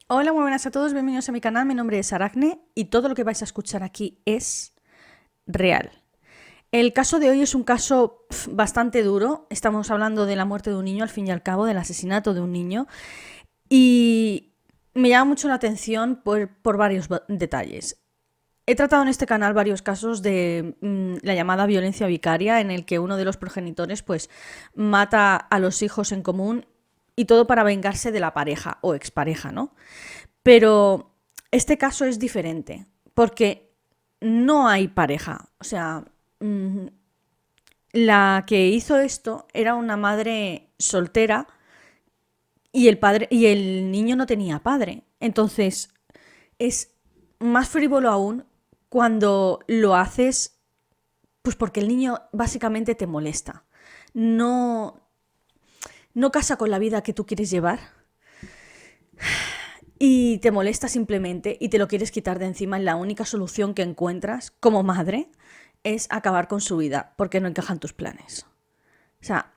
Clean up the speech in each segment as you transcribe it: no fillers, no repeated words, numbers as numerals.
Hola, muy buenas a todos, bienvenidos a mi canal, mi nombre es Aracne y todo lo que vais a escuchar aquí es real. El caso de hoy es un caso bastante duro, estamos hablando de la muerte de un niño, al fin y al cabo, del asesinato de un niño, y me llama mucho la atención por varios detalles. He tratado en este canal varios casos de la llamada violencia vicaria, en el que uno de los progenitores pues mata a los hijos en común y todo para vengarse de la pareja o expareja, ¿no? Pero este caso es diferente, porque no hay pareja. O sea, la que hizo esto era una madre soltera y el niño no tenía padre. Entonces, es más frívolo aún cuando lo haces, pues porque el niño básicamente te molesta. No, no casa con la vida que tú quieres llevar y te molesta simplemente y te lo quieres quitar de encima, y la única solución que encuentras como madre es acabar con su vida porque no encajan tus planes. O sea,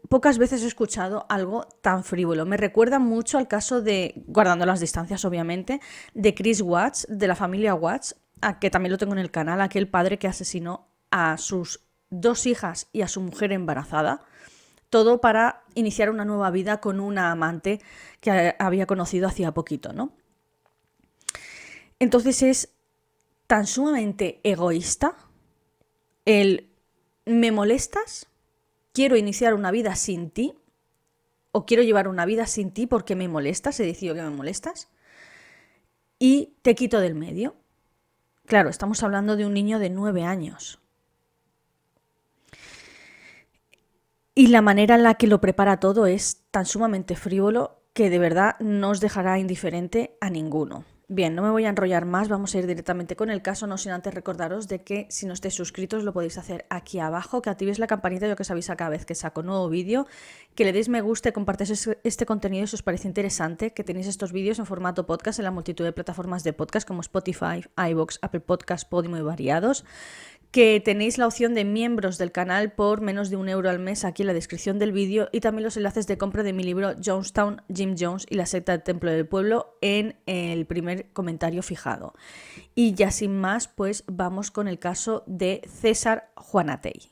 pocas veces he escuchado algo tan frívolo. Me recuerda mucho al caso de, guardando las distancias obviamente, de Chris Watts, de la familia Watts, que también lo tengo en el canal, aquel padre que asesinó a sus dos hijas y a su mujer embarazada. Todo para iniciar una nueva vida con una amante que había conocido hacía poquito, ¿no? Entonces es tan sumamente egoísta el me molestas, quiero iniciar una vida sin ti, o quiero llevar una vida sin ti porque me molestas, he decidido que me molestas, y te quito del medio. Claro, estamos hablando de un niño de 9 años. Y la manera en la que lo prepara todo es tan sumamente frívolo que de verdad no os dejará indiferente a ninguno. Bien, no me voy a enrollar más, vamos a ir directamente con el caso, no sin antes recordaros de que si no estáis suscritos lo podéis hacer aquí abajo, que activéis la campanita ya que os avisa cada vez que saco nuevo vídeo, que le deis me gusta y compartáis este contenido si os parece interesante, que tenéis estos vídeos en formato podcast en la multitud de plataformas de podcast como Spotify, iVoox, Apple Podcast, Podimo y variados, que tenéis la opción de miembros del canal por menos de €1 al mes aquí en la descripción del vídeo, y también los enlaces de compra de mi libro Jonestown, Jim Jones y la secta del Templo del Pueblo en el primer comentario fijado. Y ya sin más, pues vamos con el caso de César Juanatey.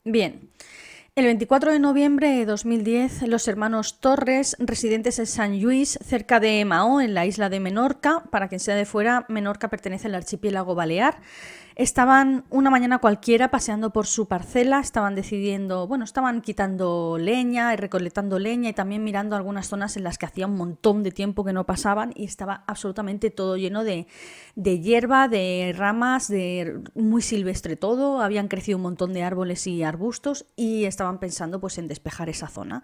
Bien, el 24 de noviembre de 2010, los hermanos Torres, residentes en San Luis, cerca de Mahó, en la isla de Menorca, para quien sea de fuera, Menorca pertenece al archipiélago balear, estaban una mañana cualquiera paseando por su parcela, estaban decidiendo, bueno, estaban quitando leña y recolectando leña y también mirando algunas zonas en las que hacía un montón de tiempo que no pasaban y estaba absolutamente todo lleno de hierba, de ramas, de muy silvestre todo, habían crecido un montón de árboles y arbustos y estaban pensando pues en despejar esa zona.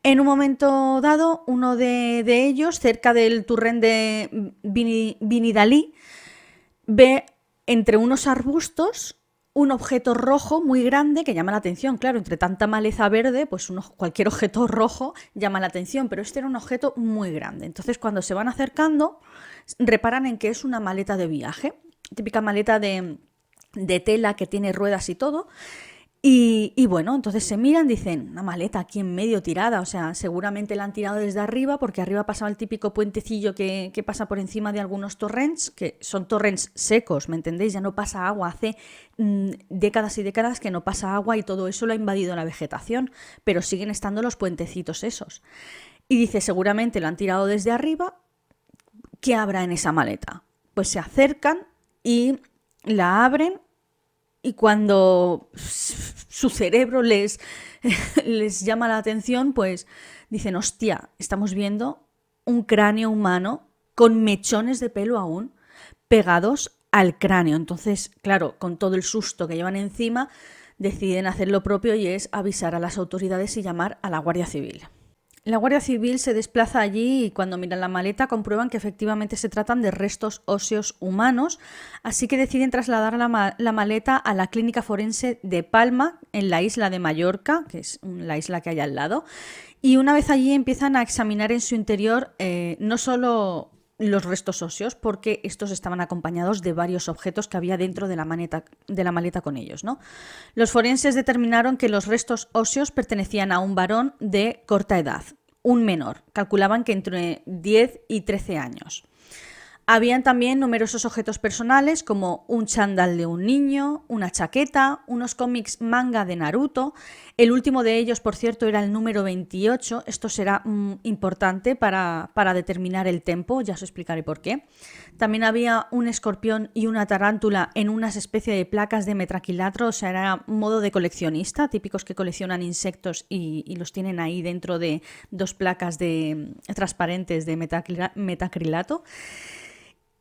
En un momento dado, uno de ellos, cerca del turren de Vinidalí, ve entre unos arbustos un objeto rojo muy grande que llama la atención. Claro, entre tanta maleza verde, pues cualquier objeto rojo llama la atención, pero este era un objeto muy grande. Entonces, cuando se van acercando, reparan en que es una maleta de viaje, típica maleta de tela que tiene ruedas y todo. Y bueno, entonces se miran, dicen, una maleta aquí en medio tirada, o sea, seguramente la han tirado desde arriba porque arriba pasaba el típico puentecillo que pasa por encima de algunos torrents, que son torrents secos, ¿me entendéis? Ya no pasa agua, hace décadas y décadas que no pasa agua y todo eso lo ha invadido la vegetación, pero siguen estando los puentecitos esos. Y dice, seguramente lo han tirado desde arriba, ¿qué habrá en esa maleta? Pues se acercan y la abren y cuando su cerebro les llama la atención, pues dicen, hostia, estamos viendo un cráneo humano con mechones de pelo aún pegados al cráneo. Entonces, claro, con todo el susto que llevan encima, deciden hacer lo propio y es avisar a las autoridades y llamar a la Guardia Civil. La Guardia Civil se desplaza allí y cuando miran la maleta comprueban que efectivamente se tratan de restos óseos humanos, así que deciden trasladar la maleta a la clínica forense de Palma, en la isla de Mallorca, que es la isla que hay al lado, y una vez allí empiezan a examinar en su interior no solo los restos óseos, porque estos estaban acompañados de varios objetos que había dentro de la maleta con ellos, ¿no? Los forenses determinaron que los restos óseos pertenecían a un varón de corta edad, un menor, calculaban que entre 10 y 13 años. Habían también numerosos objetos personales como un chándal de un niño, una chaqueta, unos cómics manga de Naruto. El último de ellos, por cierto, era el número 28. Esto será importante para determinar el tempo, ya os explicaré por qué. También había un escorpión y una tarántula en unas especies de placas de metacrilato, o sea, era modo de coleccionista, típicos que coleccionan insectos y los tienen ahí dentro de dos placas transparentes de metacrilato.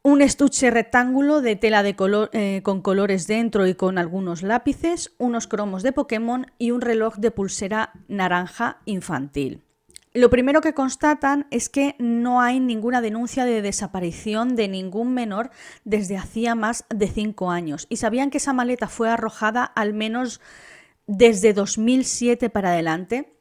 Un estuche rectángulo de tela de color, con colores dentro y con algunos lápices, unos cromos de Pokémon y un reloj de pulsera naranja infantil. Lo primero que constatan es que no hay ninguna denuncia de desaparición de ningún menor desde hacía más de 5 años y sabían que esa maleta fue arrojada al menos desde 2007 para adelante.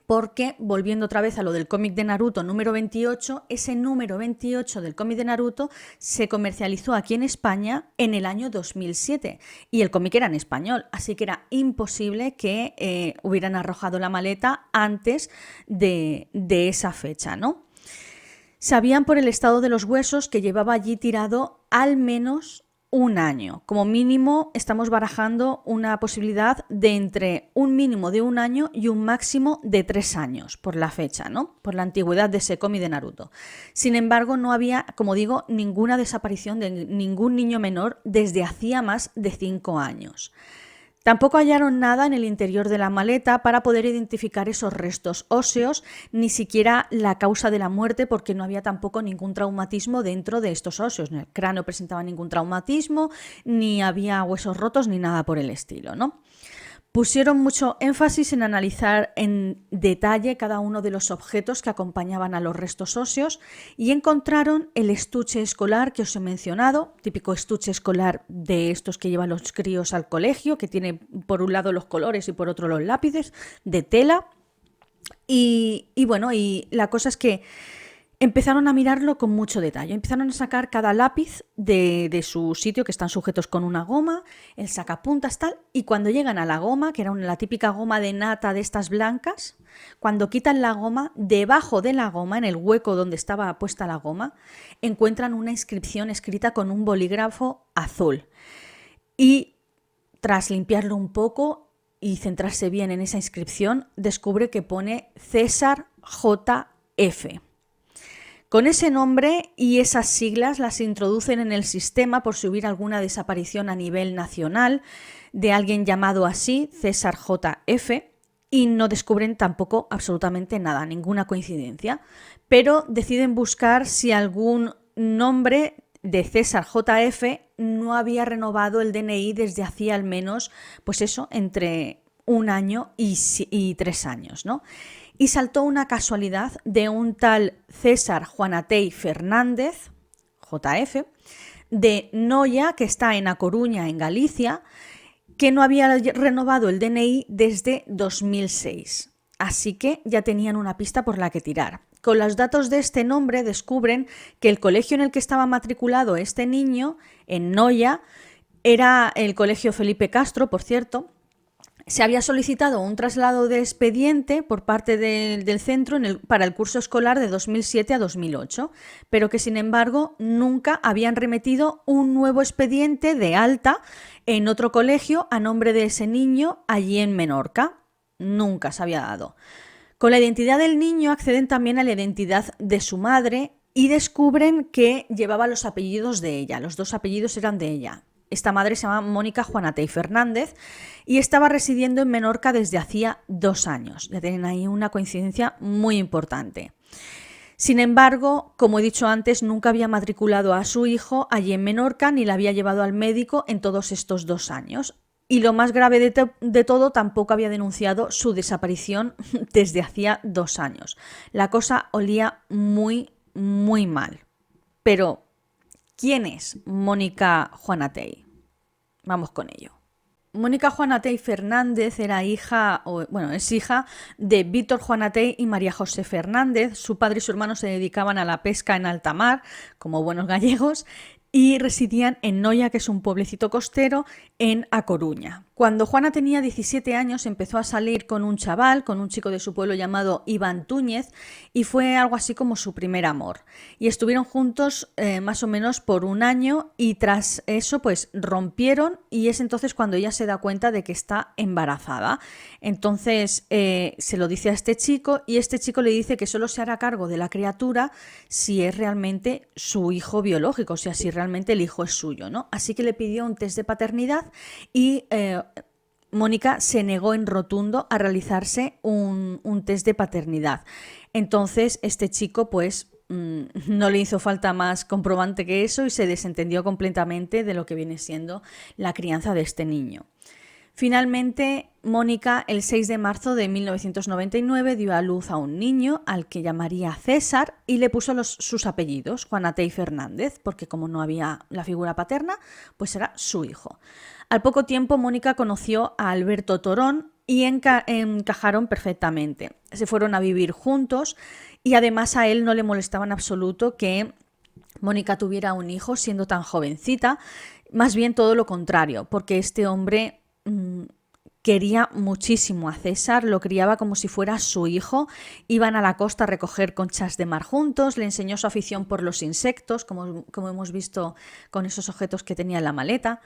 Porque, volviendo otra vez a lo del cómic de Naruto número 28, ese número 28 del cómic de Naruto se comercializó aquí en España en el año 2007 y el cómic era en español, así que era imposible que hubieran arrojado la maleta antes de esa fecha, ¿no? Sabían por el estado de los huesos que llevaba allí tirado al menos un año. Como mínimo estamos barajando una posibilidad de entre un mínimo de un año y un máximo de 3 años por la fecha, ¿no? Por la antigüedad de ese cómic de Naruto. Sin embargo, no había, como digo, ninguna desaparición de ningún niño menor desde hacía más de 5 años. Tampoco hallaron nada en el interior de la maleta para poder identificar esos restos óseos, ni siquiera la causa de la muerte, porque no había tampoco ningún traumatismo dentro de estos óseos. El cráneo presentaba ningún traumatismo, ni había huesos rotos, ni nada por el estilo, ¿no? Pusieron mucho énfasis en analizar en detalle cada uno de los objetos que acompañaban a los restos óseos y encontraron el estuche escolar que os he mencionado, típico estuche escolar de estos que llevan los críos al colegio, que tiene por un lado los colores y por otro los lápices, de tela. Y la cosa es que empezaron a mirarlo con mucho detalle. Empezaron a sacar cada lápiz de su sitio, que están sujetos con una goma, el sacapuntas, tal, y cuando llegan a la goma, que era la típica goma de nata de estas blancas, cuando quitan la goma, debajo de la goma, en el hueco donde estaba puesta la goma, encuentran una inscripción escrita con un bolígrafo azul. Y tras limpiarlo un poco y centrarse bien en esa inscripción, descubre que pone César J.F. Con ese nombre y esas siglas las introducen en el sistema por si hubiera alguna desaparición a nivel nacional de alguien llamado así, César J.F., y no descubren tampoco absolutamente nada, ninguna coincidencia, pero deciden buscar si algún nombre de César J.F. no había renovado el DNI desde hacía al menos, pues eso, entre 1 año y 3 años, ¿no? Y saltó una casualidad de un tal César Juanatey Fernández, JF, de Noia, que está en A Coruña, en Galicia, que no había renovado el DNI desde 2006. Así que ya tenían una pista por la que tirar. Con los datos de este nombre descubren que el colegio en el que estaba matriculado este niño, en Noia, era el colegio Felipe Castro, por cierto. Se había solicitado un traslado de expediente por parte del centro para el curso escolar de 2007 a 2008, pero que sin embargo nunca habían remitido un nuevo expediente de alta en otro colegio a nombre de ese niño allí en Menorca. Nunca se había dado. Con la identidad del niño acceden también a la identidad de su madre y descubren que llevaba los apellidos de ella, los 2 apellidos eran de ella. Esta madre se llama Mónica Juanatey Fernández y estaba residiendo en Menorca desde hacía 2 años. Ya tienen ahí una coincidencia muy importante. Sin embargo, como he dicho antes, nunca había matriculado a su hijo allí en Menorca ni la había llevado al médico en todos estos 2 años. Y lo más grave de todo, tampoco había denunciado su desaparición desde hacía 2 años. La cosa olía muy, muy mal. Pero, ¿quién es Mónica Juanatey? Vamos con ello. Mónica Juanatey Fernández era es hija de Víctor Juanatey y María José Fernández. Su padre y su hermano se dedicaban a la pesca en alta mar, como buenos gallegos, y residían en Noia, que es un pueblecito costero, en A Coruña. Cuando Juana tenía 17 años empezó a salir con un chaval, con un chico de su pueblo llamado Iván Túñez, y fue algo así como su primer amor. Y estuvieron juntos más o menos por un año, y tras eso pues rompieron, y es entonces cuando ella se da cuenta de que está embarazada. Entonces se lo dice a este chico, y este chico le dice que solo se hará cargo de la criatura si es realmente su hijo biológico, o sea, si realmente el hijo es suyo, ¿no? Así que le pidió un test de paternidad y Mónica se negó en rotundo a realizarse un test de paternidad. Entonces este chico pues no le hizo falta más comprobante que eso y se desentendió completamente de lo que viene siendo la crianza de este niño. Finalmente, Mónica, el 6 de marzo de 1999, dio a luz a un niño al que llamaría César y le puso sus apellidos, Juanatey Fernández, porque como no había la figura paterna, pues era su hijo. Al poco tiempo, Mónica conoció a Alberto Torón y encajaron perfectamente. Se fueron a vivir juntos y además a él no le molestaba en absoluto que Mónica tuviera un hijo siendo tan jovencita, más bien todo lo contrario, porque este hombre quería muchísimo a César, lo criaba como si fuera su hijo, iban a la costa a recoger conchas de mar juntos, le enseñó su afición por los insectos, como hemos visto con esos objetos que tenía en la maleta,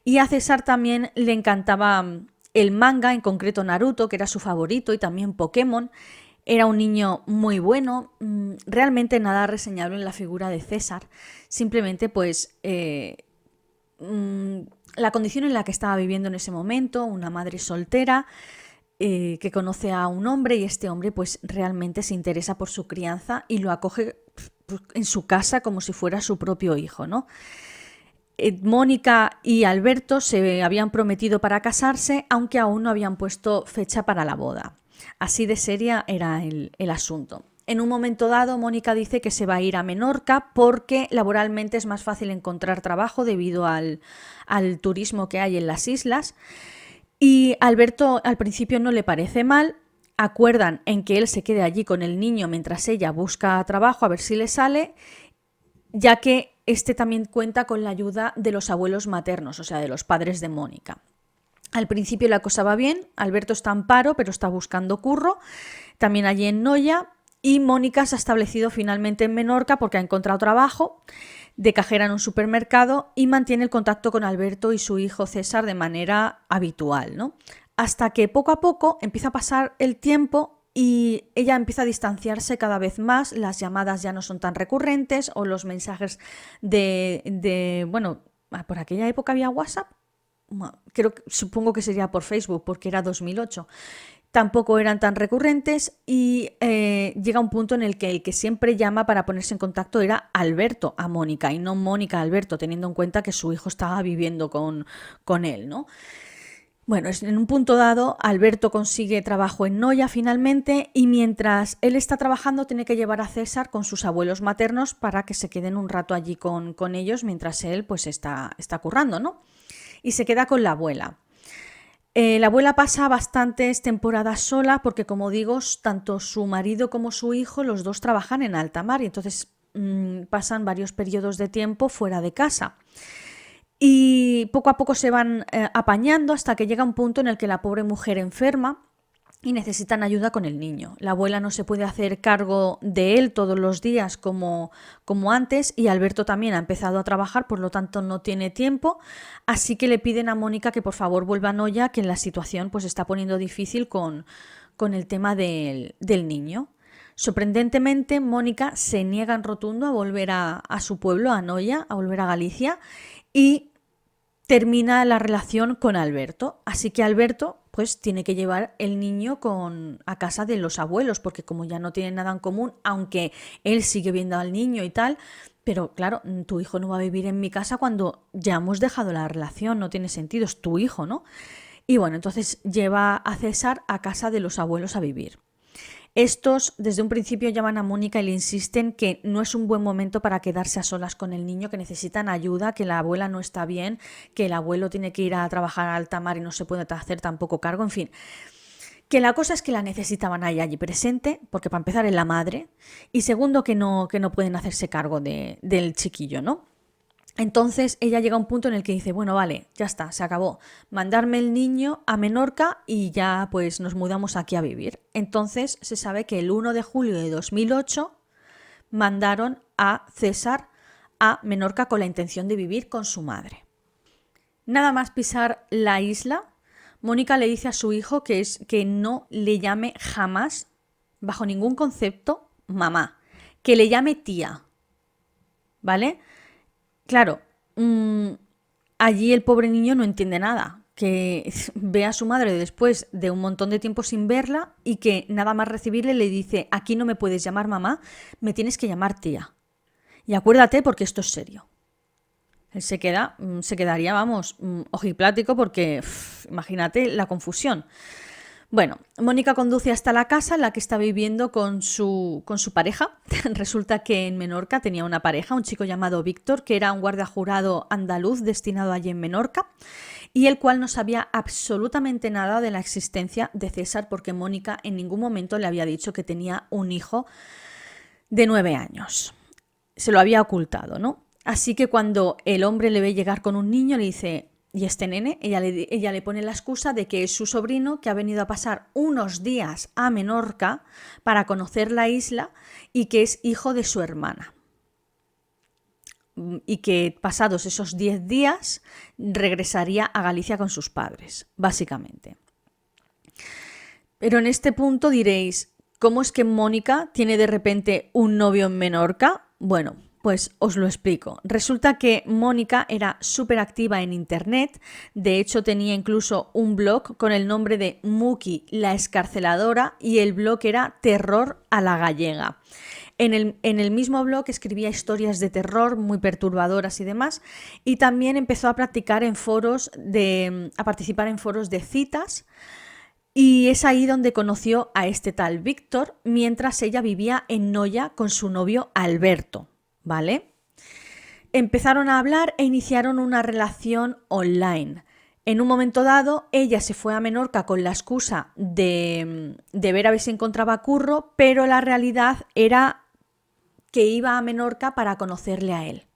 y a César también le encantaba el manga, en concreto Naruto, que era su favorito, y también Pokémon. Era un niño muy bueno, realmente nada reseñable en la figura de César, simplemente pues la condición en la que estaba viviendo en ese momento, una madre soltera que conoce a un hombre y este hombre pues realmente se interesa por su crianza y lo acoge en su casa como si fuera su propio hijo, ¿no? Mónica y Alberto se habían prometido para casarse, aunque aún no habían puesto fecha para la boda. Así de seria era el asunto. En un momento dado, Mónica dice que se va a ir a Menorca porque laboralmente es más fácil encontrar trabajo debido al turismo que hay en las islas. Y Alberto al principio no le parece mal. Acuerdan en que él se quede allí con el niño mientras ella busca trabajo a ver si le sale, ya que este también cuenta con la ayuda de los abuelos maternos, o sea, de los padres de Mónica. Al principio la cosa va bien, Alberto está en paro, pero está buscando curro, también allí en Noia. Y Mónica se ha establecido finalmente en Menorca porque ha encontrado trabajo de cajera en un supermercado y mantiene el contacto con Alberto y su hijo César de manera habitual, ¿no? Hasta que poco a poco empieza a pasar el tiempo y ella empieza a distanciarse cada vez más, las llamadas ya no son tan recurrentes o los mensajes bueno, por aquella época había WhatsApp, supongo que sería por Facebook porque era 2008. Tampoco eran tan recurrentes y llega un punto en el que siempre llama para ponerse en contacto era Alberto a Mónica y no Mónica a Alberto, teniendo en cuenta que su hijo estaba viviendo con él, ¿no? Bueno, en un punto dado, Alberto consigue trabajo en Noia finalmente y mientras él está trabajando tiene que llevar a César con sus abuelos maternos para que se queden un rato allí con ellos mientras él pues está currando, ¿no? Y se queda con la abuela. La abuela pasa bastantes temporadas sola porque, como digo, tanto su marido como su hijo, los dos trabajan en alta mar y entonces pasan varios periodos de tiempo fuera de casa. Y poco a poco se van apañando hasta que llega un punto en el que la pobre mujer enferma y necesitan ayuda con el niño. La abuela no se puede hacer cargo de él todos los días como antes y Alberto también ha empezado a trabajar, por lo tanto no tiene tiempo, así que le piden a Mónica que por favor vuelva a Noia, que la situación pues está poniendo difícil con el tema del niño. Sorprendentemente, Mónica se niega en rotundo a volver a su pueblo, a Noia, a volver a Galicia y termina la relación con Alberto. Así que Alberto pues tiene que llevar el niño a casa de los abuelos, porque como ya no tienen nada en común, aunque él sigue viendo al niño y tal, pero claro, tu hijo no va a vivir en mi casa cuando ya hemos dejado la relación, no tiene sentido, es tu hijo, ¿no? Y bueno, entonces lleva a César a casa de los abuelos a vivir. Estos desde un principio llaman a Mónica y le insisten que no es un buen momento para quedarse a solas con el niño, que necesitan ayuda, que la abuela no está bien, que el abuelo tiene que ir a trabajar a alta mar y no se puede hacer tampoco cargo, en fin. Que la cosa es que la necesitaban ahí allí presente, porque para empezar es la madre, y segundo que no pueden hacerse cargo del chiquillo, ¿no? Entonces ella llega a un punto en el que dice, bueno, vale, ya está, se acabó. Mandarme el niño a Menorca y ya pues nos mudamos aquí a vivir. Entonces se sabe que el 1 de julio de 2008 mandaron a César a Menorca con la intención de vivir con su madre. Nada más pisar la isla, Mónica le dice a su hijo que no le llame jamás, bajo ningún concepto, mamá, que le llame tía, ¿vale? Claro, allí el pobre niño no entiende nada, que ve a su madre después de un montón de tiempo sin verla y que nada más recibirle le dice, aquí no me puedes llamar mamá, me tienes que llamar tía. Y acuérdate porque esto es serio. Él se quedaría, vamos, ojiplático porque imagínate la confusión. Bueno, Mónica conduce hasta la casa en la que está viviendo con su pareja. Resulta que en Menorca tenía una pareja, un chico llamado Víctor, que era un guardia jurado andaluz destinado allí en Menorca, y el cual no sabía absolutamente nada de la existencia de César, porque Mónica en ningún momento le había dicho que tenía un hijo de 9 años. Se lo había ocultado, ¿no? Así que cuando el hombre le ve llegar con un niño, le dice, ¿y este nene? Ella le pone la excusa de que es su sobrino que ha venido a pasar unos días a Menorca para conocer la isla y que es hijo de su hermana. Y que pasados esos 10 días regresaría a Galicia con sus padres, básicamente. Pero en este punto diréis, ¿cómo es que Mónica tiene de repente un novio en Menorca? Bueno, pues os lo explico. Resulta que Mónica era súper activa en internet, de hecho tenía incluso un blog con el nombre de Muki la Escarceladora y el blog era Terror a la Gallega. En el mismo blog escribía historias de terror muy perturbadoras y demás, y también empezó a participar en foros de citas. Y es ahí donde conoció a este tal Víctor mientras ella vivía en Noia con su novio Alberto, ¿vale? Empezaron a hablar e iniciaron una relación online. En un momento dado, ella se fue a Menorca con la excusa de ver a ver si encontraba curro, pero la realidad era que iba a Menorca para conocerle a él,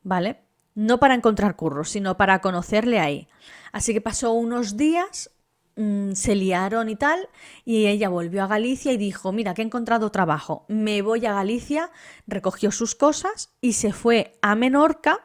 ¿vale? No para encontrar curro, sino para conocerle ahí. Así que pasó unos días, se liaron y tal, y ella volvió a Galicia y dijo, mira, que he encontrado trabajo, me voy a Galicia, recogió sus cosas y se fue a Menorca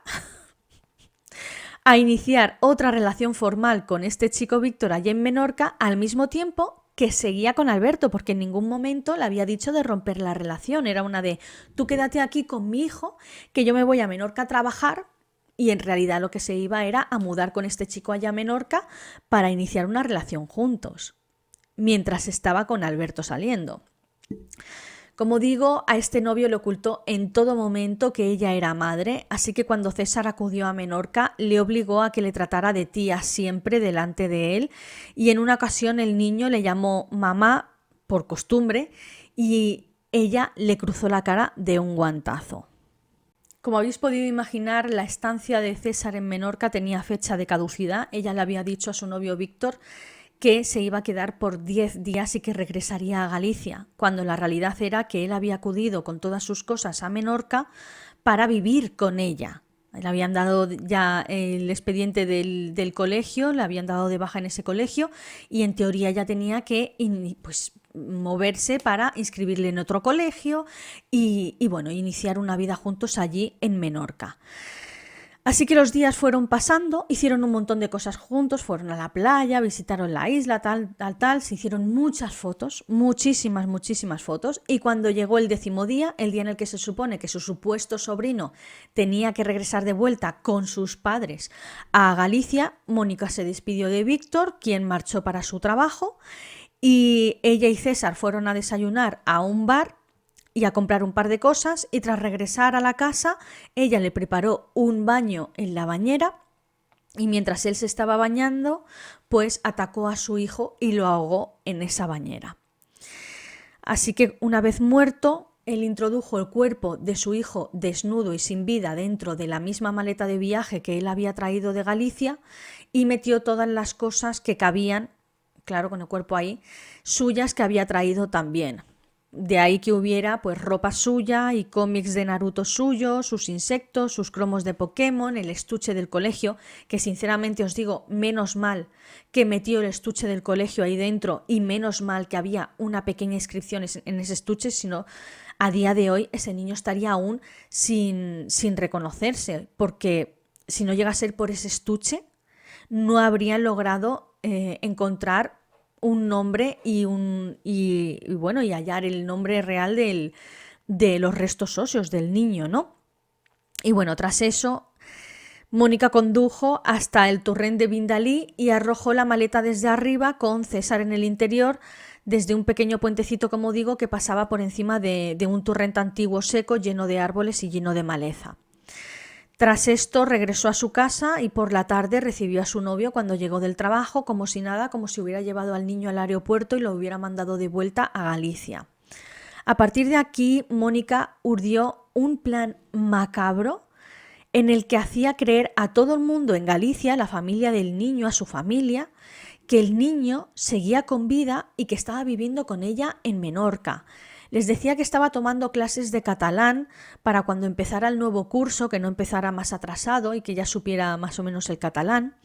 a iniciar otra relación formal con este chico Víctor allí en Menorca, al mismo tiempo que seguía con Alberto, porque en ningún momento le había dicho de romper la relación, era una de, tú quédate aquí con mi hijo, que yo me voy a Menorca a trabajar. Y en realidad lo que se iba era a mudar con este chico allá a Menorca para iniciar una relación juntos, mientras estaba con Alberto saliendo. Como digo, a este novio le ocultó en todo momento que ella era madre, así que cuando César acudió a Menorca le obligó a que le tratara de tía siempre delante de él, y en una ocasión el niño le llamó mamá por costumbre y ella le cruzó la cara de un guantazo. Como habéis podido imaginar, la estancia de César en Menorca tenía fecha de caducidad. Ella le había dicho a su novio Víctor que se iba a quedar por 10 días y que regresaría a Galicia, cuando la realidad era que él había acudido con todas sus cosas a Menorca para vivir con ella. Le habían dado ya el expediente del colegio, le habían dado de baja en ese colegio y en teoría ya tenía que moverse para inscribirle en otro colegio y bueno, iniciar una vida juntos allí en Menorca. Así que los días fueron pasando, hicieron un montón de cosas juntos, fueron a la playa, visitaron la isla, tal, se hicieron muchas fotos, muchísimas fotos, y cuando llegó el 10.º día, el día en el que se supone que su supuesto sobrino tenía que regresar de vuelta con sus padres a Galicia, Mónica se despidió de Víctor, quien marchó para su trabajo, y ella y César fueron a desayunar a un bar y a comprar un par de cosas, y tras regresar a la casa, ella le preparó un baño en la bañera, y mientras él se estaba bañando, pues atacó a su hijo y lo ahogó en esa bañera. Así que una vez muerto, él introdujo el cuerpo de su hijo desnudo y sin vida dentro de la misma maleta de viaje que él había traído de Galicia y metió todas las cosas que cabían, claro, con el cuerpo ahí, suyas que había traído también. De ahí que hubiera pues ropa suya y cómics de Naruto suyos, sus insectos, sus cromos de Pokémon, el estuche del colegio, que sinceramente os digo, menos mal que metió el estuche del colegio ahí dentro y menos mal que había una pequeña inscripción en ese estuche, sino a día de hoy ese niño estaría aún sin reconocerse, porque si no llega a ser por ese estuche, no habrían logrado encontrar un nombre y hallar el nombre real de los restos óseos del niño, ¿no? Y bueno, tras eso, Mónica condujo hasta el torrent de Vindalí y arrojó la maleta desde arriba con César en el interior, desde un pequeño puentecito, como digo, que pasaba por encima de un torrente antiguo seco lleno de árboles y lleno de maleza. Tras esto regresó a su casa y por la tarde recibió a su novio cuando llegó del trabajo, como si nada, como si hubiera llevado al niño al aeropuerto y lo hubiera mandado de vuelta a Galicia. A partir de aquí, Mónica urdió un plan macabro en el que hacía creer a todo el mundo en Galicia, a la familia del niño, a su familia, que el niño seguía con vida y que estaba viviendo con ella en Menorca. Les decía que estaba tomando clases de catalán para cuando empezara el nuevo curso, que no empezara más atrasado y que ya supiera más o menos el catalán.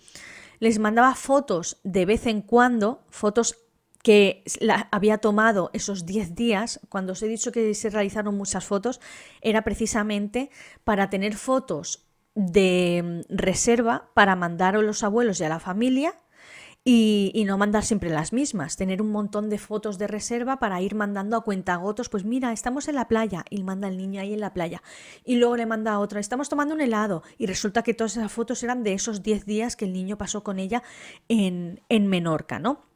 Les mandaba fotos de vez en cuando, fotos que había tomado esos 10 días. Cuando os he dicho que se realizaron muchas fotos, era precisamente para tener fotos de reserva para mandar a los abuelos y a la familia, y no mandar siempre las mismas, tener un montón de fotos de reserva para ir mandando a cuentagotos, pues mira, estamos en la playa, y manda el niño ahí en la playa, y luego le manda a otra, estamos tomando un helado, y resulta que todas esas fotos eran de esos 10 días que el niño pasó con ella en Menorca, ¿no?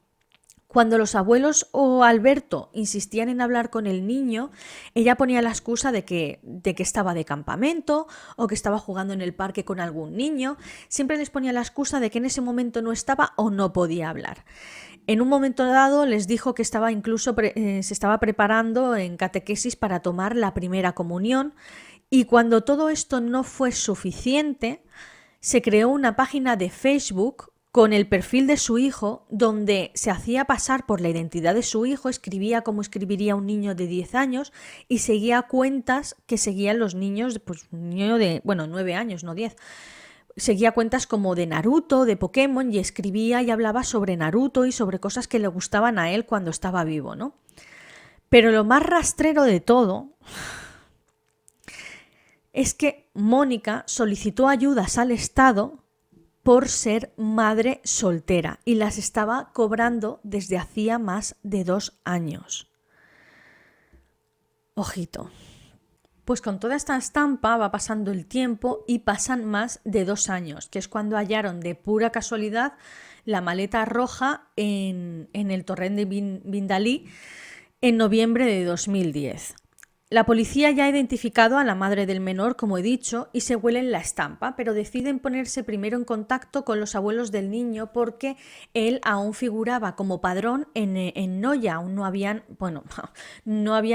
Cuando los abuelos o Alberto insistían en hablar con el niño, ella ponía la excusa de que estaba de campamento o que estaba jugando en el parque con algún niño. Siempre les ponía la excusa de que en ese momento no estaba o no podía hablar. En un momento dado les dijo que estaba incluso se estaba preparando en catequesis para tomar la primera comunión, y cuando todo esto no fue suficiente, se creó una página de Facebook con el perfil de su hijo, donde se hacía pasar por la identidad de su hijo, escribía como escribiría un niño de 10 años y seguía cuentas que seguían los niños, pues un niño de, 9 años, no 10. Seguía cuentas como de Naruto, de Pokémon, y escribía y hablaba sobre Naruto y sobre cosas que le gustaban a él cuando estaba vivo, ¿no? Pero lo más rastrero de todo es que Mónica solicitó ayudas al Estado por ser madre soltera y las estaba cobrando desde hacía más de 2 años. Ojito. Pues con toda esta estampa va pasando el tiempo y pasan más de 2 años, que es cuando hallaron de pura casualidad la maleta roja en el torrent de Vindalí en noviembre de 2010. La policía ya ha identificado a la madre del menor, como he dicho, y se huelen la estampa, pero deciden ponerse primero en contacto con los abuelos del niño porque él aún figuraba como padrón en Noia. Aún no habían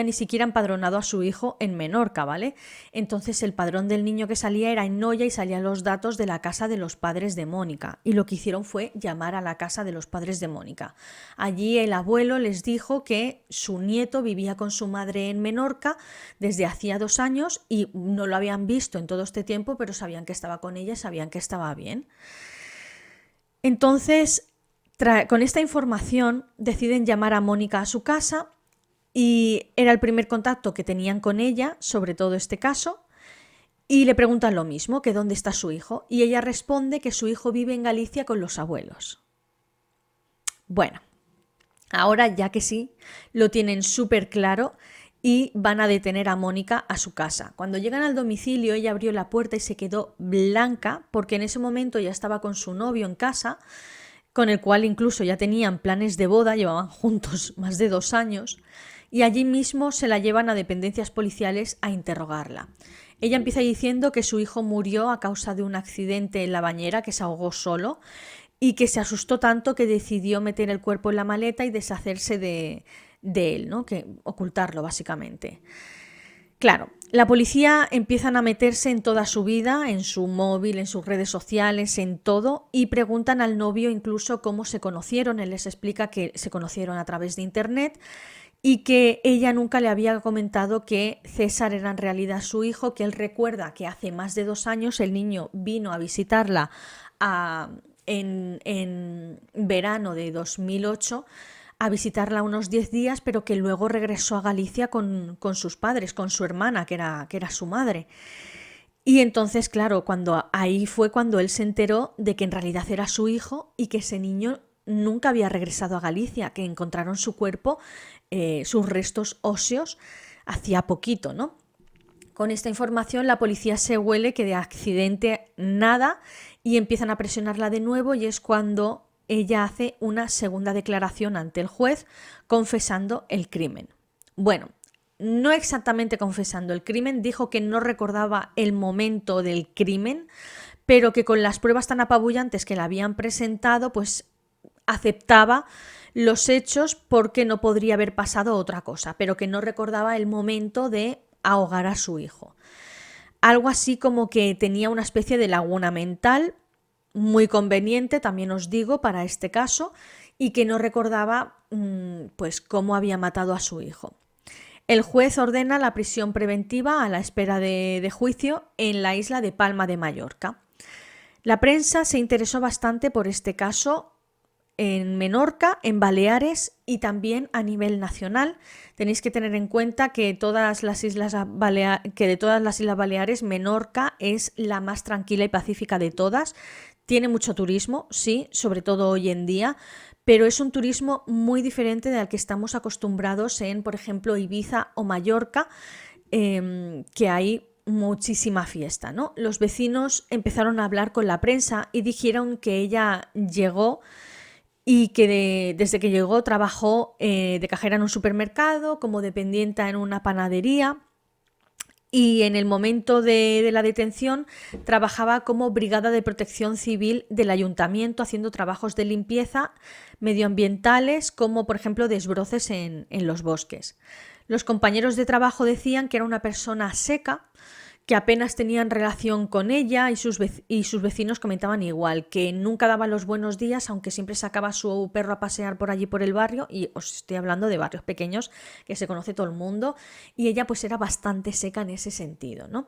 ni siquiera empadronado a su hijo en Menorca, ¿vale? Entonces el padrón del niño que salía era en Noia y salían los datos de la casa de los padres de Mónica. Y lo que hicieron fue llamar a la casa de los padres de Mónica. Allí el abuelo les dijo que su nieto vivía con su madre en Menorca desde hacía 2 años y no lo habían visto en todo este tiempo, pero sabían que estaba con ella, sabían que estaba bien. Entonces, con esta información deciden llamar a Mónica a su casa, y era el primer contacto que tenían con ella sobre todo este caso. y le preguntan lo mismo, que dónde está su hijo, y ella responde que su hijo vive en Galicia con los abuelos. Bueno, ahora ya que sí, lo tienen súper claro y van a detener a Mónica a su casa. Cuando llegan al domicilio, ella abrió la puerta y se quedó blanca porque en ese momento ya estaba con su novio en casa, con el cual incluso ya tenían planes de boda, llevaban juntos más de 2 años, y allí mismo se la llevan a dependencias policiales a interrogarla. Ella empieza diciendo que su hijo murió a causa de un accidente en la bañera, que se ahogó solo, y que se asustó tanto que decidió meter el cuerpo en la maleta y deshacerse de él, ¿no? Que ocultarlo básicamente. Claro, la policía empiezan a meterse en toda su vida, en su móvil, en sus redes sociales, en todo, y preguntan al novio incluso cómo se conocieron. Él les explica que se conocieron a través de internet y que ella nunca le había comentado que César era en realidad su hijo, que él recuerda que hace más de 2 años el niño vino a visitarla en verano de 2008, a visitarla unos 10 días, pero que luego regresó a Galicia con sus padres, con su hermana, que era su madre. Y entonces, claro, ahí fue cuando él se enteró de que en realidad era su hijo y que ese niño nunca había regresado a Galicia, que encontraron su cuerpo, sus restos óseos, hacía poquito, ¿no? Con esta información la policía se huele que de accidente nada y empiezan a presionarla de nuevo, y es cuando ella hace una segunda declaración ante el juez confesando el crimen. Bueno, no exactamente confesando el crimen, dijo que no recordaba el momento del crimen, pero que con las pruebas tan apabullantes que le habían presentado, pues aceptaba los hechos porque no podría haber pasado otra cosa, pero que no recordaba el momento de ahogar a su hijo. Algo así como que tenía una especie de laguna mental, muy conveniente, también os digo, para este caso, y que no recordaba pues cómo había matado a su hijo. El juez ordena la prisión preventiva a la espera de juicio en la isla de Palma de Mallorca. La prensa se interesó bastante por este caso en Menorca, en Baleares y también a nivel nacional. Tenéis que tener en cuenta que de todas las Islas Baleares, Menorca es la más tranquila y pacífica de todas. Tiene mucho turismo, sí, sobre todo hoy en día, pero es un turismo muy diferente del que estamos acostumbrados en, por ejemplo, Ibiza o Mallorca, que hay muchísima fiesta, ¿no? Los vecinos empezaron a hablar con la prensa y dijeron que ella llegó y que desde que llegó trabajó de cajera en un supermercado, como dependienta en una panadería, y en el momento de la detención trabajaba como brigada de protección civil del ayuntamiento, haciendo trabajos de limpieza medioambientales, como por ejemplo desbroces en los bosques. Los compañeros de trabajo decían que era una persona seca, que apenas tenían relación con ella, y sus vecinos comentaban igual, que nunca daba los buenos días, aunque siempre sacaba a su perro a pasear por allí por el barrio, y os estoy hablando de barrios pequeños que se conoce todo el mundo, y ella pues era bastante seca en ese sentido, ¿no?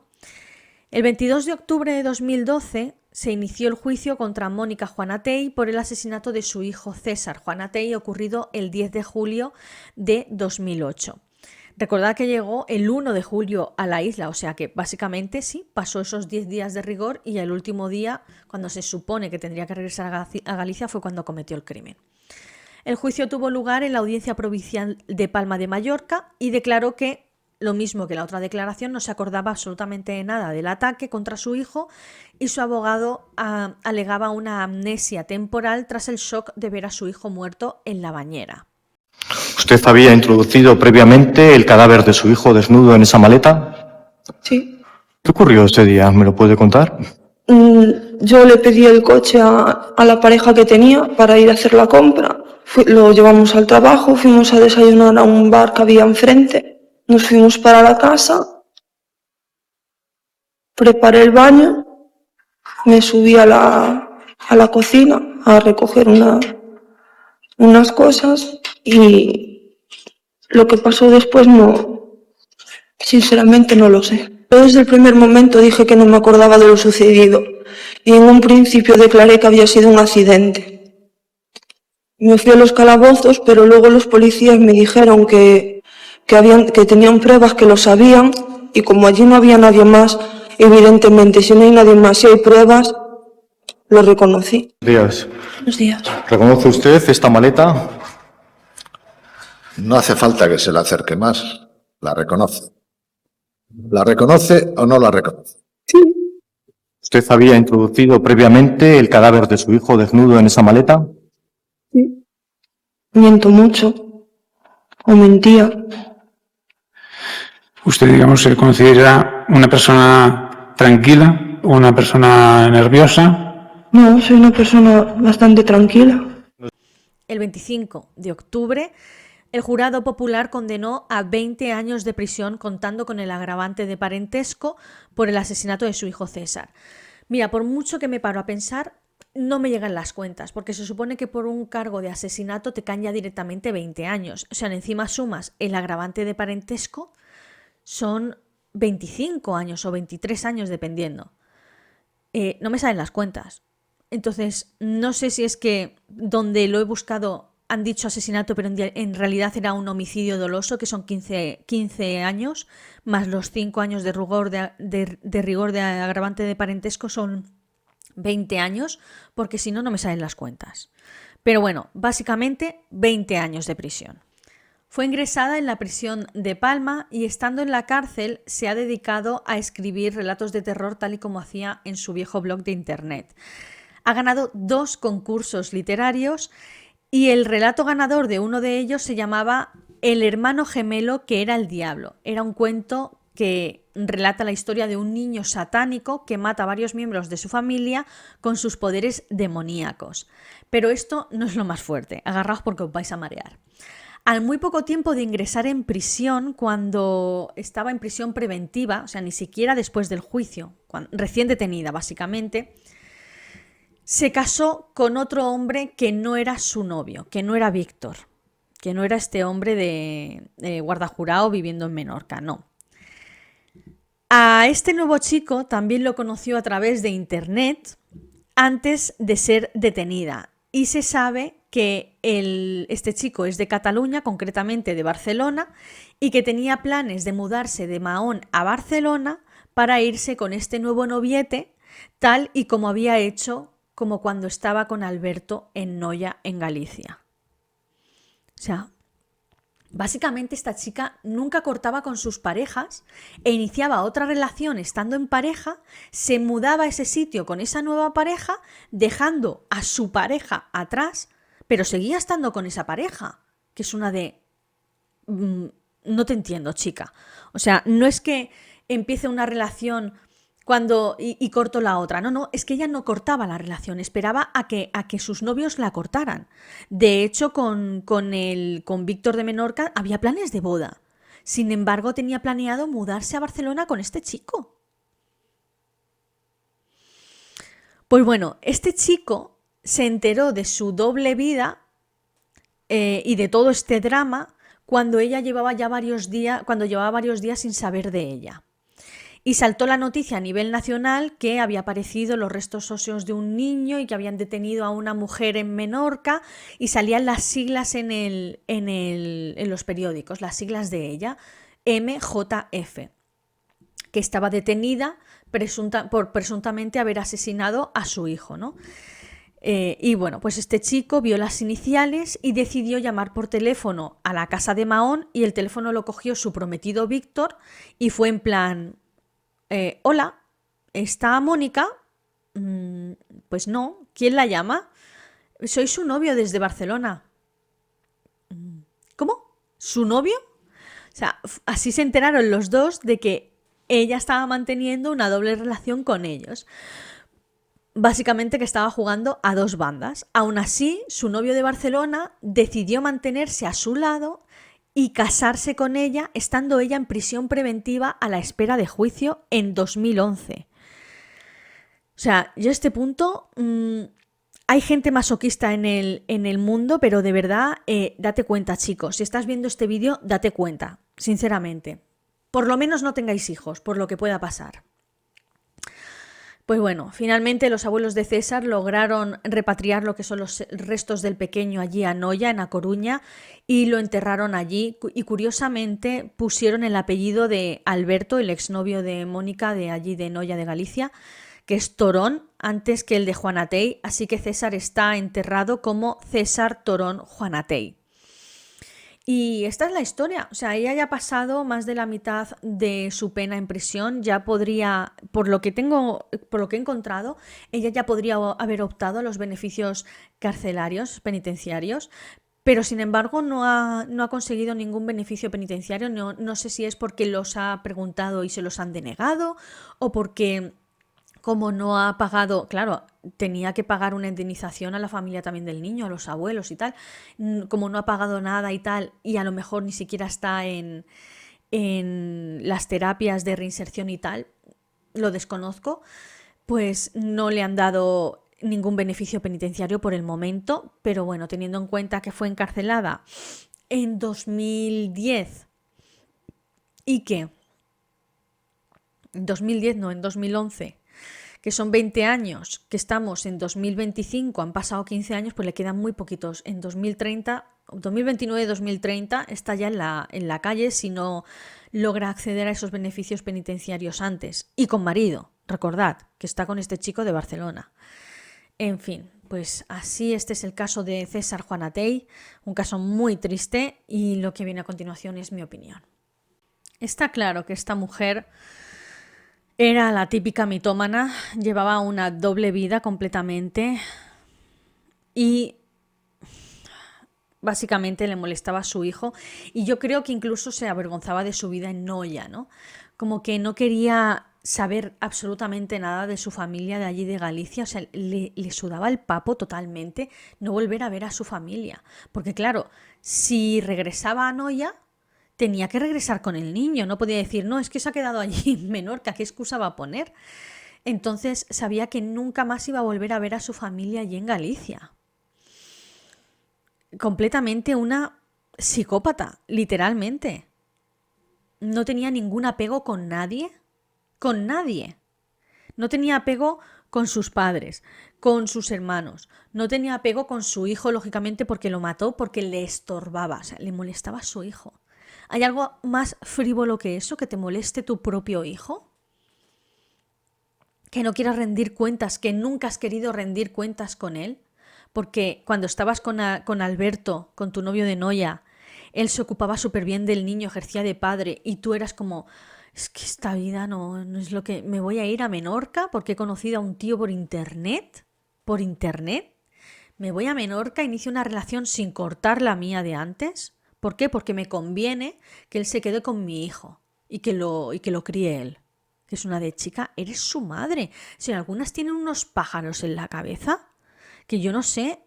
El 22 de octubre de 2012 se inició el juicio contra Mónica Juanatey por el asesinato de su hijo César Juanatey, ocurrido el 10 de julio de 2008. Recordad que llegó el 1 de julio a la isla, o sea que básicamente sí, pasó esos 10 días de rigor, y el último día, cuando se supone que tendría que regresar a Galicia, fue cuando cometió el crimen. El juicio tuvo lugar en la Audiencia Provincial de Palma de Mallorca y declaró que, lo mismo que la otra declaración, no se acordaba absolutamente nada del ataque contra su hijo, y su abogado alegaba una amnesia temporal tras el shock de ver a su hijo muerto en la bañera. ¿Usted había introducido previamente el cadáver de su hijo desnudo en esa maleta? Sí. ¿Qué ocurrió ese día? ¿Me lo puede contar? Yo le pedí el coche a la pareja que tenía para ir a hacer la compra. Lo llevamos al trabajo, fuimos a desayunar a un bar que había enfrente. Nos fuimos para la casa, preparé el baño, me subí a la cocina a recoger unas cosas, y lo que pasó después sinceramente no lo sé. Yo desde el primer momento dije que no me acordaba de lo sucedido, y en un principio declaré que había sido un accidente. Me fui a los calabozos, pero luego los policías me dijeron que tenían pruebas, que lo sabían, y como allí no había nadie más, evidentemente, si no hay nadie más, si hay pruebas, lo reconocí. Días. Buenos días. ¿Reconoce usted esta maleta? No hace falta que se le acerque más. La reconoce. ¿La reconoce o no la reconoce? ¿Usted había introducido previamente el cadáver de su hijo desnudo en esa maleta? Sí. Miento mucho. O mentía. ¿Usted, digamos, se considera una persona tranquila o una persona nerviosa? No, soy una persona bastante tranquila. El 25 de octubre, el jurado popular condenó a 20 años de prisión contando con el agravante de parentesco por el asesinato de su hijo César. Mira, por mucho que me paro a pensar, no me llegan las cuentas, porque se supone que por un cargo de asesinato te caen ya directamente 20 años. O sea, encima sumas el agravante de parentesco, son 25 años o 23 años dependiendo. No me salen las cuentas. Entonces, no sé si es que donde lo he buscado han dicho asesinato, pero en realidad era un homicidio doloso, que son 15 años, más los 5 años de rigor de agravante de parentesco son 20 años, porque si no, no me salen las cuentas. Pero bueno, básicamente 20 años de prisión. Fue ingresada en la prisión de Palma y estando en la cárcel se ha dedicado a escribir relatos de terror tal y como hacía en su viejo blog de internet. Ha ganado 2 concursos literarios y el relato ganador de uno de ellos se llamaba El hermano gemelo que era el diablo. Era un cuento que relata la historia de un niño satánico que mata a varios miembros de su familia con sus poderes demoníacos. Pero esto no es lo más fuerte, agarraos porque os vais a marear. Al muy poco tiempo de ingresar en prisión, cuando estaba en prisión preventiva, o sea, ni siquiera después del juicio, recién detenida básicamente, se casó con otro hombre que no era su novio, que no era Víctor, que no era este hombre de guardajurado viviendo en Menorca, no. A este nuevo chico también lo conoció a través de internet antes de ser detenida y se sabe que este chico es de Cataluña, concretamente de Barcelona, y que tenía planes de mudarse de Mahón a Barcelona para irse con este nuevo noviete, tal y como había hecho como cuando estaba con Alberto en Noia, en Galicia. O sea, básicamente esta chica nunca cortaba con sus parejas e iniciaba otra relación estando en pareja, se mudaba a ese sitio con esa nueva pareja, dejando a su pareja atrás, pero seguía estando con esa pareja, que es una de... no te entiendo, chica. O sea, no es que empiece una relación y corto la otra. No, es que ella no cortaba la relación, esperaba a que sus novios la cortaran. De hecho, con Víctor de Menorca había planes de boda. Sin embargo, tenía planeado mudarse a Barcelona con este chico. Pues bueno, este chico se enteró de su doble vida y de todo este drama cuando ella llevaba varios días sin saber de ella. Y saltó la noticia a nivel nacional que había aparecido los restos óseos de un niño y que habían detenido a una mujer en Menorca y salían las siglas en los periódicos, las siglas de ella, MJF, que estaba detenida por presuntamente haber asesinado a su hijo, ¿no? Y bueno, pues este chico vio las iniciales y decidió llamar por teléfono a la casa de Mahón y el teléfono lo cogió su prometido Víctor y fue en plan... hola, ¿está Mónica? Pues no, ¿quién la llama? Soy su novio desde Barcelona. ¿Cómo? ¿Su novio? O sea, así se enteraron los dos de que ella estaba manteniendo una doble relación con ellos. Básicamente que estaba jugando a 2 bandas. Aún así, su novio de Barcelona decidió mantenerse a su lado y casarse con ella, estando ella en prisión preventiva a la espera de juicio en 2011. O sea, yo a este punto... hay gente masoquista en el mundo, pero de verdad, date cuenta, chicos. Si estás viendo este vídeo, date cuenta, sinceramente. Por lo menos no tengáis hijos, por lo que pueda pasar. Pues bueno, finalmente los abuelos de César lograron repatriar lo que son los restos del pequeño allí a Noia, en A Coruña, y lo enterraron allí. Y curiosamente pusieron el apellido de Alberto, el exnovio de Mónica de allí de Noia de Galicia, que es Torón, antes que el de Juanatey, así que César está enterrado como César Torón Juanatey. Y esta es la historia, o sea, ella ya ha pasado más de la mitad de su pena en prisión, ya podría, por lo que he encontrado, ella ya podría haber optado a los beneficios carcelarios, penitenciarios, pero sin embargo no ha conseguido ningún beneficio penitenciario, no sé si es porque los ha preguntado y se los han denegado o porque como no ha pagado, claro, tenía que pagar una indemnización a la familia también del niño, a los abuelos y tal, como no ha pagado nada y tal, y a lo mejor ni siquiera está en las terapias de reinserción y tal, lo desconozco, pues no le han dado ningún beneficio penitenciario por el momento, pero bueno, teniendo en cuenta que fue encarcelada en 2010 y que, en 2010 no, en 2011, que son 20 años, que estamos en 2025, han pasado 15 años, pues le quedan muy poquitos. En 2030, 2029-2030 está ya en la calle si no logra acceder a esos beneficios penitenciarios antes. Y con marido, recordad, que está con este chico de Barcelona. En fin, pues así este es el caso de César Juanatey, un caso muy triste y lo que viene a continuación es mi opinión. Está claro que esta mujer era la típica mitómana, llevaba una doble vida completamente y básicamente le molestaba a su hijo y yo creo que incluso se avergonzaba de su vida en Noia, ¿no? Como que no quería saber absolutamente nada de su familia de allí de Galicia, o sea, le sudaba el papo totalmente no volver a ver a su familia, porque claro, si regresaba a Noia tenía que regresar con el niño, no podía decir, no, es que se ha quedado allí en Menorca, ¿qué excusa va a poner? Entonces sabía que nunca más iba a volver a ver a su familia allí en Galicia. Completamente una psicópata, literalmente. No tenía ningún apego con nadie, con nadie. No tenía apego con sus padres, con sus hermanos. No tenía apego con su hijo, lógicamente, porque lo mató, porque le estorbaba, o sea, le molestaba a su hijo. ¿Hay algo más frívolo que eso, que te moleste tu propio hijo? Que no quieras rendir cuentas, que nunca has querido rendir cuentas con él. Porque cuando estabas con Alberto, con tu novio de Noia, él se ocupaba súper bien del niño, ejercía de padre, y tú eras como, es que esta vida no es lo que... Me voy a ir a Menorca porque he conocido a un tío por internet. ¿Por internet? Me voy a Menorca, inicio una relación sin cortar la mía de antes. ¿Por qué? Porque me conviene que él se quede con mi hijo y que lo críe él. Que es una de chica, eres su madre. Si algunas tienen unos pájaros en la cabeza, que yo no sé,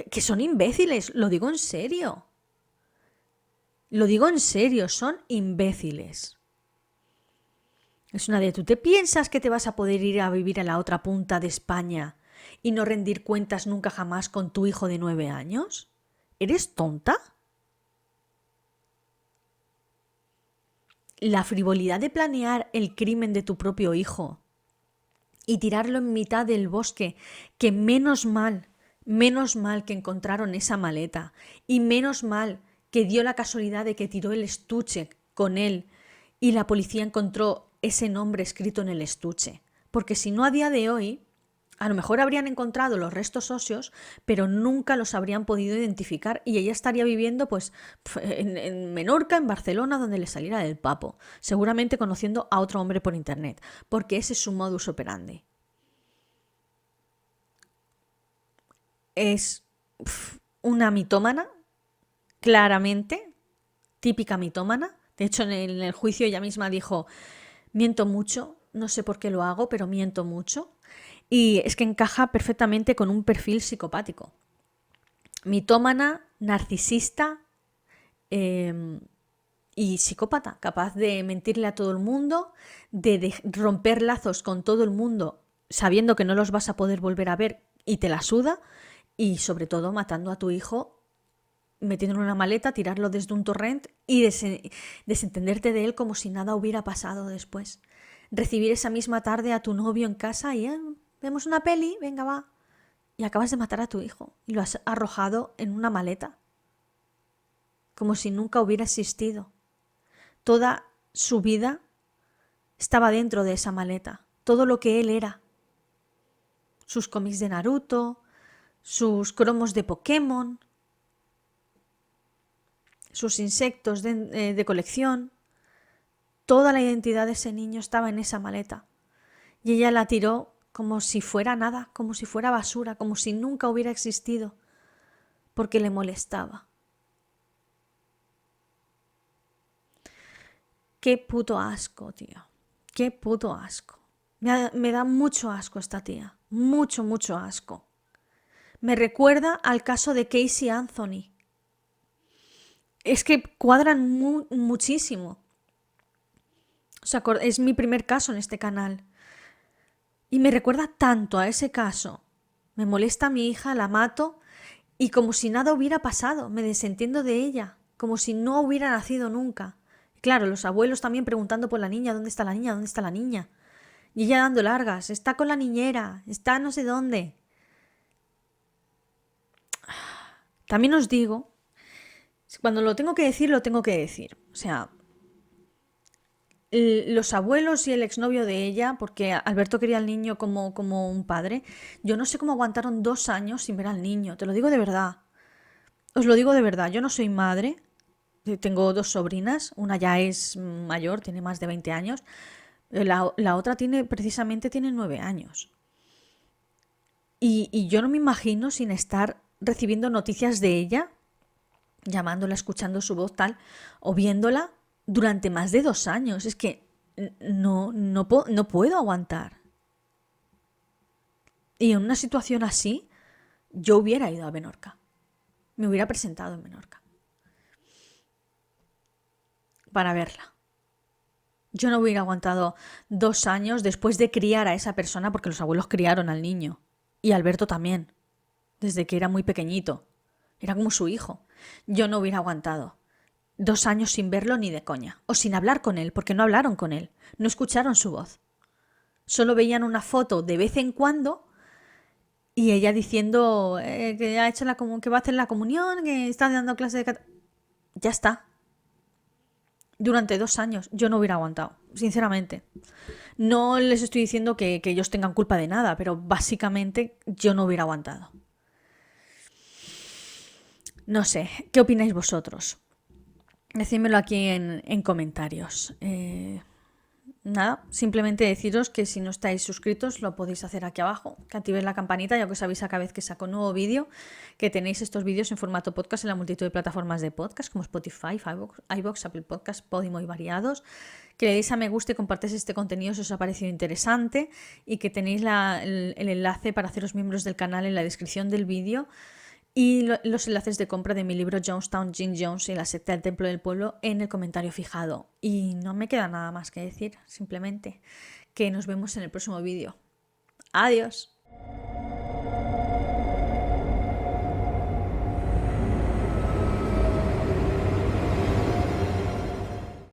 que son imbéciles, lo digo en serio. Lo digo en serio, son imbéciles. Es una de, ¿tú te piensas que te vas a poder ir a vivir a la otra punta de España y no rendir cuentas nunca jamás con tu hijo de 9 años? ¿Eres tonta? La frivolidad de planear el crimen de tu propio hijo y tirarlo en mitad del bosque, que menos mal que encontraron esa maleta y menos mal que dio la casualidad de que tiró el estuche con él y la policía encontró ese nombre escrito en el estuche. Porque si no, a día de hoy, a lo mejor habrían encontrado los restos óseos, pero nunca los habrían podido identificar y ella estaría viviendo pues en Menorca, en Barcelona, donde le saliera del papo, seguramente conociendo a otro hombre por internet, porque ese es su modus operandi. Es una mitómana, claramente, típica mitómana. De hecho, en el juicio ella misma dijo, miento mucho, no sé por qué lo hago, pero miento mucho. Y es que encaja perfectamente con un perfil psicopático. Mitómana, narcisista y psicópata, capaz de mentirle a todo el mundo, de romper lazos con todo el mundo, sabiendo que no los vas a poder volver a ver y te la suda, y sobre todo matando a tu hijo, metiéndolo en una maleta, tirarlo desde un torrent y desentenderte de él como si nada hubiera pasado después. recibir esa misma tarde a tu novio en casa y vemos una peli, venga va, y acabas de matar a tu hijo y lo has arrojado en una maleta, como si nunca hubiera existido. Toda su vida estaba dentro de esa maleta, todo lo que él era. Sus cómics de Naruto, sus cromos de Pokémon, sus insectos de colección. Toda la identidad de ese niño estaba en esa maleta. Y ella la tiró como si fuera nada, como si fuera basura, como si nunca hubiera existido, porque le molestaba. Qué puto asco, tío. Qué puto asco. Me da mucho asco esta tía. Mucho, mucho asco. Me recuerda al caso de Casey Anthony. Es que cuadran muchísimo. O sea, es mi primer caso en este canal. Y me recuerda tanto a ese caso. Me molesta a mi hija, la mato y como si nada hubiera pasado. Me desentiendo de ella. Como si no hubiera nacido nunca. Claro, los abuelos también preguntando por la niña. ¿Dónde está la niña? ¿Dónde está la niña? Y ella dando largas. Está con la niñera. Está no sé dónde. También os digo, cuando lo tengo que decir, lo tengo que decir. O sea, los abuelos y el exnovio de ella, porque Alberto quería al niño como un padre, yo no sé cómo aguantaron 2 años sin ver al niño, te lo digo de verdad. Os lo digo de verdad, yo no soy madre, tengo 2 sobrinas, una ya es mayor, tiene más de 20 años, la otra precisamente tiene 9 años. Y yo no me imagino sin estar recibiendo noticias de ella, llamándola, escuchando su voz tal, o viéndola durante más de 2 años. Es que no puedo aguantar. Y en una situación así, yo hubiera ido a Menorca. Me hubiera presentado en Menorca para verla. Yo no hubiera aguantado 2 años después de criar a esa persona, porque los abuelos criaron al niño. Y Alberto también, desde que era muy pequeñito. Era como su hijo. Yo no hubiera aguantado 2 años sin verlo ni de coña. O sin hablar con él, porque no hablaron con él. No escucharon su voz. Solo veían una foto de vez en cuando y ella diciendo que ha hecho que va a hacer la comunión, que está dando clase de ya está. Durante 2 años yo no hubiera aguantado, sinceramente. No les estoy diciendo que ellos tengan culpa de nada, pero básicamente yo no hubiera aguantado. No sé, ¿qué opináis vosotros? Decídmelo aquí en comentarios. Nada, simplemente deciros que si no estáis suscritos lo podéis hacer aquí abajo, que activéis la campanita ya que os avisa cada vez que saco un nuevo vídeo, que tenéis estos vídeos en formato podcast en la multitud de plataformas de podcast como Spotify, iVoox, Apple Podcasts, Podimo y variados, que le deis a me gusta y compartáis este contenido si os ha parecido interesante y que tenéis el enlace para haceros miembros del canal en la descripción del vídeo. Y los enlaces de compra de mi libro Jonestown, Jim Jones y la secta del Templo del Pueblo en el comentario fijado. Y no me queda nada más que decir, simplemente que nos vemos en el próximo vídeo. Adiós.